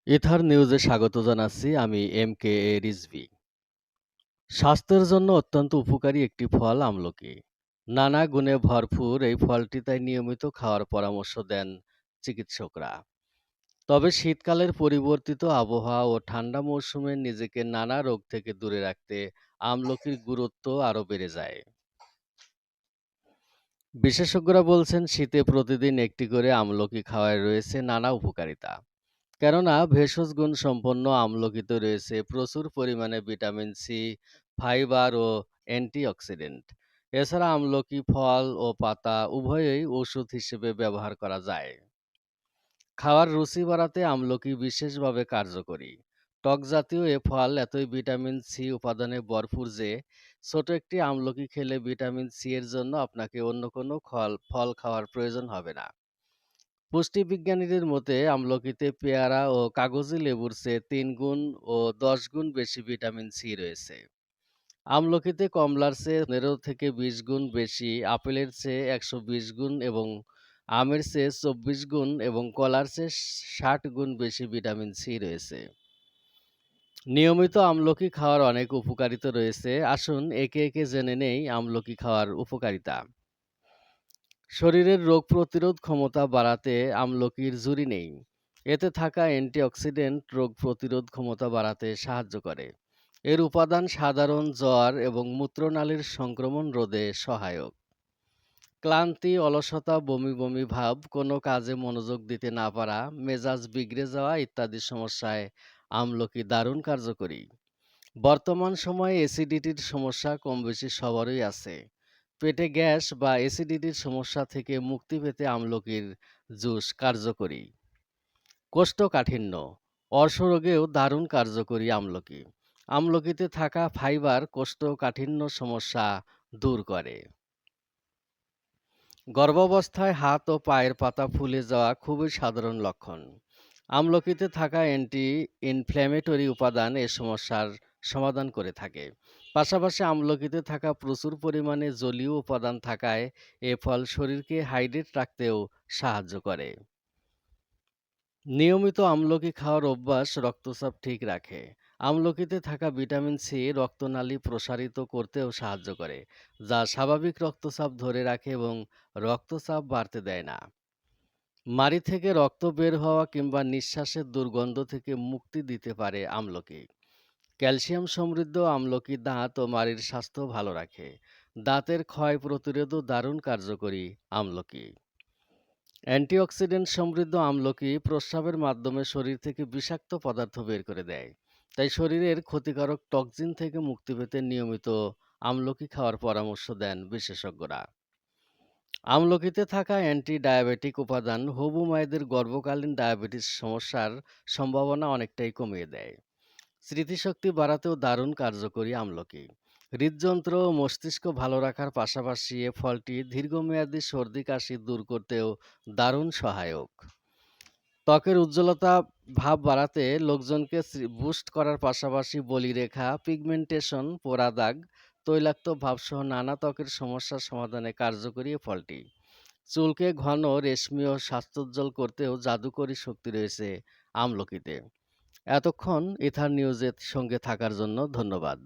Ether নিউজে স্বাগত জানাচ্ছি। আমি এম কে এ রিজভী। স্বাস্থ্যের জন্য অত্যন্ত উপকারী একটি ফল আমলকি। নানা গুণে ভরপুর এই ফলটি তাই নিয়মিত খাওয়ার পরামর্শ দেন চিকিৎসকরা। তবে শীতকালের পরিবর্তিত আবহাওয়া ও ঠান্ডা মৌসুমে নিজেকে নানা রোগ থেকে দূরে রাখতে আমলকির গুরুত্ব আরও বেড়ে যায়। বিশেষজ্ঞরা বলছেন শীতে প্রতিদিন একটি করে আমলকি খাওয়ায় রয়েছে নানা উপকারিতা। কেননা ভেষজ গুণ সম্পন্ন আমলকিতে রয়েছে প্রচুর পরিমাণে ভিটামিন সি, ফাইবার ও অ্যান্টিঅক্সিডেন্ট। এছাড়া আমলকি ফল ও পাতা উভয়ই ওষুধ হিসেবে ব্যবহার করা যায়। খাওয়ার রুচি বাড়াতে আমলকি বিশেষভাবে কার্যকরী। টক জাতীয় এ ফল এতই ভিটামিন সি উপাদানে ভরপুর যে ছোট একটি আমলকি খেলে ভিটামিন সি এর জন্য আপনাকে অন্য কোনো ফল খাওয়ার প্রয়োজন হবে না। পুষ্টিবিজ্ঞানীদের মতে আমলকিতে পেয়ারা ও কাগজি লেবুর চেয়ে ৩ গুণ ও ১০ গুণ বেশি ভিটামিন সি রয়েছে। আমলকিতে কমলার চেয়ে ১৫ থেকে ২০ গুণ বেশি, আপেলের চেয়ে ১২০ গুণ এবং আমের চেয়ে ২৪ গুণ এবং কলার চেয়ে ৬০ গুণ বেশি ভিটামিন সি রয়েছে। নিয়মিত আমলকি খাওয়ার অনেক উপকারিতা রয়েছে। আসুন একে একে জেনে নেই আমলকি খাওয়ার উপকারিতা। শরীরের রোগ প্রতিরোধ ক্ষমতা বাড়াতে আমলকির জুড়ি নেই। এতে থাকা অ্যান্টিঅক্সিডেন্ট রোগ প্রতিরোধ ক্ষমতা বাড়াতে সাহায্য করে। এর উপাদান সাধারণ জ্বর এবং মূত্রনালীর সংক্রমণ রোধে সহায়ক। ক্লান্তি, অলসতা, বমি বমি ভাব, কোনো কাজে মনোযোগ দিতে না পারা, মেজাজ বিগড়ে যাওয়া ইত্যাদি সমস্যায় আমলকি দারুণ কার্যকরী। বর্তমান সময়ে অ্যাসিডিটির সমস্যা কমবেশি সবারই আছে। পেটে গ্যাস বা অ্যাসিডিটির সমস্যা থেকে মুক্তি পেতে আমলকির জুস কার্যকরী। কোষ্ঠকাঠিন্য, অর্শরোগেও দারুণ কার্যকরী আমলকি। আমলকিতে থাকা ফাইবার কোষ্ঠকাঠিন্য সমস্যা দূর করে। গর্ভাবস্থায় হাত ও পায়ের পাতা ফুলে যাওয়া খুবই সাধারণ লক্ষণ। আমলকিতে থাকা অ্যান্টি ইনফ্ল্যামেটরি উপাদান এ সমস্যার সমাধান করে থাকে। পাশাপাশি আমলকিতে থাকা প্রচুর পরিমাণে জলীয় উপাদান থাকায় এ ফল শরীরকে হাইড্রেট রাখতেও সাহায্য করে। নিয়মিত আমলকি খাওয়ার অভ্যাস রক্তচাপ ঠিক রাখে। আমলকিতে থাকা ভিটামিন সি রক্তনালী প্রসারিত করতেও সাহায্য করে, যা স্বাভাবিক রক্তচাপ ধরে রাখে এবং রক্তচাপ বাড়তে দেয় না। মাড়ি থেকে রক্ত বের হওয়া কিংবা নিঃশ্বাসের দুর্গন্ধ থেকে মুক্তি দিতে পারে আমলকি। ক্যালসিয়াম সমৃদ্ধ আমলকি দাঁত ও মাড়ির স্বাস্থ্য ভালো রাখে। দাঁতের ক্ষয় প্রতিরোধও দারুণ কার্যকরী আমলকি। অ্যান্টিঅক্সিডেন্ট সমৃদ্ধ আমলকি প্রস্রাবের মাধ্যমে শরীর থেকে বিষাক্ত পদার্থ বের করে দেয়। তাই শরীরের ক্ষতিকারক টক্সিন থেকে মুক্তি পেতে নিয়মিত আমলকি খাওয়ার পরামর্শ দেন বিশেষজ্ঞরা। আমলকিতে থাকা অ্যান্টি ডায়াবেটিক উপাদান হবু মায়েদের গর্ভকালীন ডায়াবেটিস সমস্যার সম্ভাবনা অনেকটাই কমিয়ে দেয়। স্মৃতিশক্তি বাড়াতেও দারুণ কার্যকরী আমলকি। হৃদযন্ত্র ও মস্তিষ্ক ভালো রাখার পাশাপাশি এ ফলটি দীর্ঘমেয়াদী সর্দি কাশি দূর করতেও দারুণ সহায়ক। ত্বকের উজ্জ্বলতা ভাব বাড়াতে লোকজনকে বুস্ট করার পাশাপাশি বলিরেখা, পিগমেন্টেশন, পোড়া দাগ, তৈলাক্ত ভাবসহ নানা ত্বকের সমস্যার সমাধানে কার্যকরী এ ফলটি। চুলকে ঘন, রেশমি ও স্বাস্থ্যোজ্জ্বল করতেও জাদুকরী শক্তি রয়েছে আমলকিতে। এতক্ষণ ইথার নিউজের সঙ্গে থাকার জন্য ধন্যবাদ।